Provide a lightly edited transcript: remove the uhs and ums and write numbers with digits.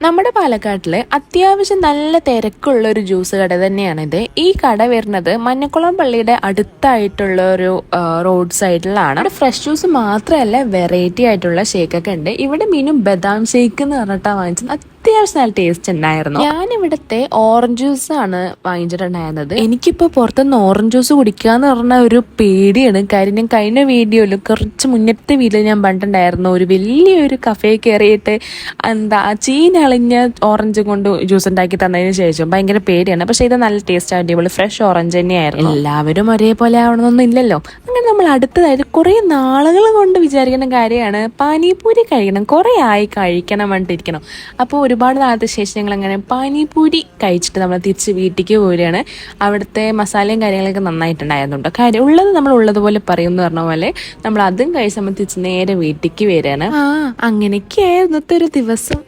നമ്മുടെ പാലക്കാട്ടില് അത്യാവശ്യം നല്ല തിരക്കുള്ള ഒരു ജ്യൂസ് കട തന്നെയാണിത്. ഈ കട വരുന്നത് മഞ്ഞക്കുളം പള്ളിയുടെ അടുത്തായിട്ടുള്ള ഒരു റോഡ് സൈഡിലാണ്. ഇവിടെ ഫ്രഷ് ജ്യൂസ് മാത്രമല്ല വെറൈറ്റി ആയിട്ടുള്ള ഷേക്കൊക്കെ ഉണ്ട്. ഇവിടെ മീനും ബദാം ഷേക്ക് എന്ന് പറഞ്ഞിട്ടാണ് വാങ്ങിച്ചത്. അത്യാവശ്യം നല്ല ടേസ്റ്റ് ഉണ്ടായിരുന്നു. ഞാൻ ഇവിടുത്തെ ഓറഞ്ച് ജ്യൂസ് ആണ് വാങ്ങിച്ചിട്ടുണ്ടായിരുന്നത്. എനിക്കിപ്പോ പുറത്തുനിന്ന് ഓറഞ്ച് ജ്യൂസ് കുടിക്കാന്ന് പറഞ്ഞ ഒരു പേടിയാണ്. കാര്യം ഞാൻ കഴിഞ്ഞ വീഡിയോയില് കുറച്ച് മുന്നത്തെ വീഡിയോ ഞാൻ പണ്ടുണ്ടായിരുന്നു ഒരു വലിയൊരു കഫേ കയറിയിട്ട് ചീനളിഞ്ഞ ഓറഞ്ച് കൊണ്ട് ജ്യൂസ് ഉണ്ടാക്കി തന്നതിന് ശേഷം ഭയങ്കര പേടിയാണ്. പക്ഷെ ഇത് നല്ല ടേസ്റ്റ് അടിപൊളി ഫ്രഷ് ഓറഞ്ച് തന്നെയായിരുന്നു. എല്ലാവരും ഒരേപോലെ ആവണമെന്നൊന്നും ഇല്ലല്ലോ. അങ്ങനെ നമ്മൾ അടുത്തതായിട്ട് കുറെ നാളുകൾ കൊണ്ട് വിചാരിക്കുന്ന കാര്യമാണ് പാനിപൂരി കഴിക്കണം. കുറെ ആയി കഴിക്കണം വേണ്ടിയിരിക്കണം. അപ്പോൾ ഒരുപാട് നാളത്തെ ശേഷം ഞങ്ങൾ അങ്ങനെ പാനിപൂരി കഴിച്ചിട്ട് നമ്മൾ തിരിച്ച് വീട്ടിലേക്ക് പോരുകയാണ്. അവിടുത്തെ മസാലയും കാര്യങ്ങളൊക്കെ നന്നായിട്ടുണ്ടായിരുന്നുണ്ട്. കാര്യം ഉള്ളത് നമ്മൾ ഉള്ളതുപോലെ പറയും എന്ന് പറഞ്ഞ പോലെ നമ്മൾ അതും കഴിച്ച് നമ്മൾ തിരിച്ച് നേരെ വീട്ടിലേക്ക് വരികയാണ്. അങ്ങനെയൊക്കെയായിരുന്നു ഒരു ദിവസം.